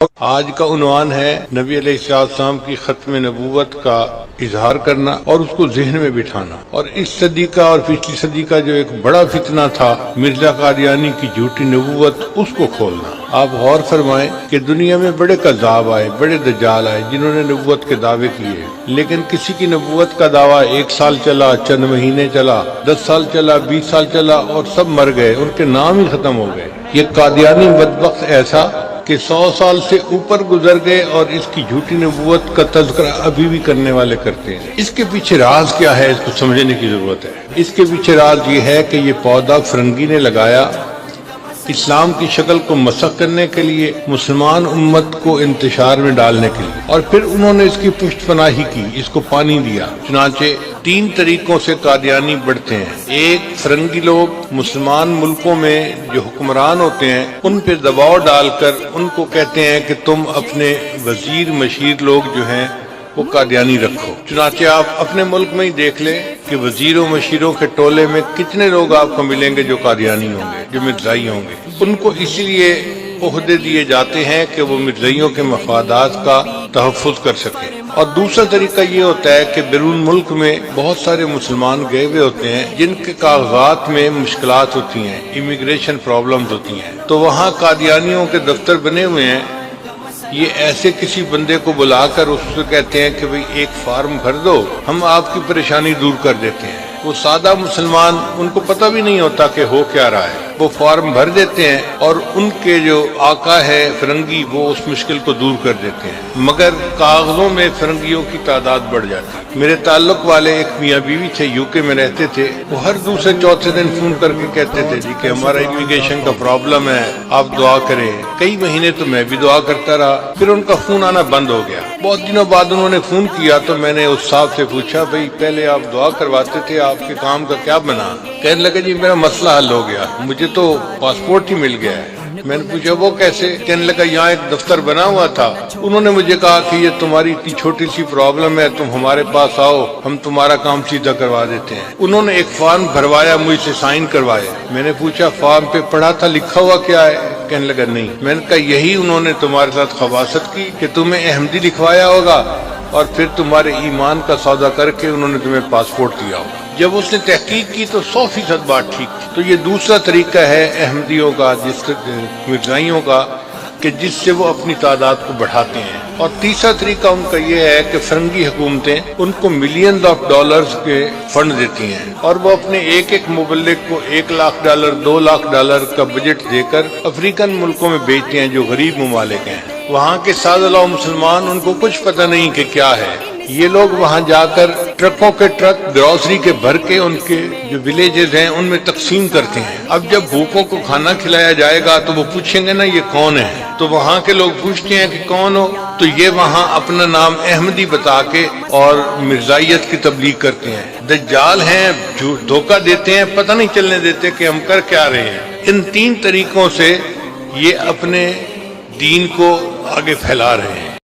آج کا عنوان ہے نبی علیہ السلام کی ختم نبوت کا اظہار کرنا اور اس کو ذہن میں بٹھانا، اور اس صدی کا اور پچھلی صدی کا جو ایک بڑا فتنہ تھا مرزا قادیانی کی جھوٹی نبوت، اس کو کھولنا۔ آپ غور فرمائیں کہ دنیا میں بڑے کذاب آئے، بڑے دجال آئے جنہوں نے نبوت کے دعوے کیے، لیکن کسی کی نبوت کا دعویٰ 1 سال چلا، چند مہینے چلا، 10 سال چلا، 20 سال چلا اور سب مر گئے، ان کے نام ہی ختم ہو گئے۔ یہ قادیانی بدبخت ایسا کہ 100 سال سے اوپر گزر گئے اور اس کی جھوٹی نبوت کا تذکرہ ابھی بھی کرنے والے کرتے ہیں۔ اس کے پیچھے راز کیا ہے، اس کو سمجھنے کی ضرورت ہے۔ اس کے پیچھے راز یہ ہے کہ یہ پودا فرنگی نے لگایا اسلام کی شکل کو مسخ کرنے کے لیے، مسلمان امت کو انتشار میں ڈالنے کے لیے، اور پھر انہوں نے اس کی پشت پناہی کی، اس کو پانی دیا۔ چنانچہ 3 طریقوں سے قادیانی بڑھتے ہیں۔ ایک، فرنگی لوگ مسلمان ملکوں میں جو حکمران ہوتے ہیں ان پہ دباؤ ڈال کر ان کو کہتے ہیں کہ تم اپنے وزیر مشیر لوگ جو ہیں وہ قادیانی رکھو۔ چنانچہ آپ اپنے ملک میں ہی دیکھ لیں کہ وزیروں مشیروں کے ٹولے میں کتنے لوگ آپ کو ملیں گے جو قادیانی ہوں گے، جو مرزائی ہوں گے۔ ان کو اسی لیے عہدے دیے جاتے ہیں کہ وہ مرزائیوں کے مفادات کا تحفظ کر سکیں۔ اور دوسرا طریقہ یہ ہوتا ہے کہ بیرون ملک میں بہت سارے مسلمان گئے ہوئے ہوتے ہیں جن کے کاغذات میں مشکلات ہوتی ہیں، امیگریشن پرابلمز ہوتی ہیں، تو وہاں قادیانیوں کے دفتر بنے ہوئے ہیں۔ یہ ایسے کسی بندے کو بلا کر اس سے کہتے ہیں کہ بھئی ایک فارم بھر دو، ہم آپ کی پریشانی دور کر دیتے ہیں۔ وہ سادہ مسلمان، ان کو پتہ بھی نہیں ہوتا کہ ہو کیا رہا ہے، وہ فارم بھر دیتے ہیں اور ان کے جو آقا ہے فرنگی وہ اس مشکل کو دور کر دیتے ہیں، مگر کاغذوں میں فرنگیوں کی تعداد بڑھ جاتی ہے۔ میرے تعلق والے ایک میاں بیوی تھے، UK میں رہتے تھے، وہ ہر دوسرے چوتھے دن فون کر کے کہتے تھے جی کہ ہمارا امیگریشن کا پرابلم ہے، آپ دعا کریں۔ کئی مہینے تو میں بھی دعا کرتا رہا، پھر ان کا فون آنا بند ہو گیا۔ بہت دنوں بعد انہوں نے فون کیا تو میں نے اس صاحب سے پوچھا بھئی پہلے آپ دعا کرواتے تھے، آپ کے کام کا کیا بنا؟ کہنے لگے جی میرا مسئلہ حل ہو گیا، مجھے تو پاسپورٹ ہی مل گیا ہے۔ میں نے پوچھا وہ کیسے؟ کہنے لگا یہاں ایک دفتر بنا ہوا تھا، انہوں نے مجھے کہا کہ یہ تمہاری اتنی چھوٹی سی پرابلم ہے، تم ہمارے پاس آؤ، ہم تمہارا کام سیدھا کروا دیتے ہیں۔ انہوں نے ایک فارم بھروایا، مجھ سے سائن کروائے۔ میں نے پوچھا فارم پہ پڑھا تھا لکھا ہوا کیا ہے؟ کہنے لگا نہیں۔ میں نے کہا یہی انہوں نے تمہارے ساتھ خباثت کی کہ تمہیں احمدی لکھوایا ہوگا اور پھر تمہارے ایمان کا سودا کر کے انہوں نے تمہیں پاسپورٹ دیا ہوگا۔ جب اس نے تحقیق کی تو 100% بات ٹھیک تھی۔ تو یہ دوسرا طریقہ ہے احمدیوں کا، مرزائیوں کا، کہ جس سے وہ اپنی تعداد کو بڑھاتے ہیں۔ اور تیسرا طریقہ ان کا یہ ہے کہ فرنگی حکومتیں ان کو ملینز آف ڈالرز کے فنڈ دیتی ہیں اور وہ اپنے ایک مبلغ کو $1,00,000 $2,00,000 کا بجٹ دے کر افریقن ملکوں میں بیچتے ہیں جو غریب ممالک ہیں۔ وہاں کے سادہ مسلمان ان کو کچھ پتہ نہیں کہ کیا ہے۔ یہ لوگ وہاں جا کر ٹرکوں کے ٹرک گروسری کے بھر کے ان کے جو ولیجز ہیں ان میں تقسیم کرتے ہیں۔ اب جب بھوکوں کو کھانا کھلایا جائے گا تو وہ پوچھیں گے نا یہ کون ہے، تو وہاں کے لوگ پوچھتے ہیں کہ کون ہو، تو یہ وہاں اپنا نام احمدی بتا کے اور مرزائیت کی تبلیغ کرتے ہیں۔ دجال ہیں، دھوکہ دیتے ہیں، پتہ نہیں چلنے دیتے کہ ہم کر کیا رہے ہیں۔ ان 3 طریقوں سے یہ اپنے دین کو آگے پھیلا رہے ہیں۔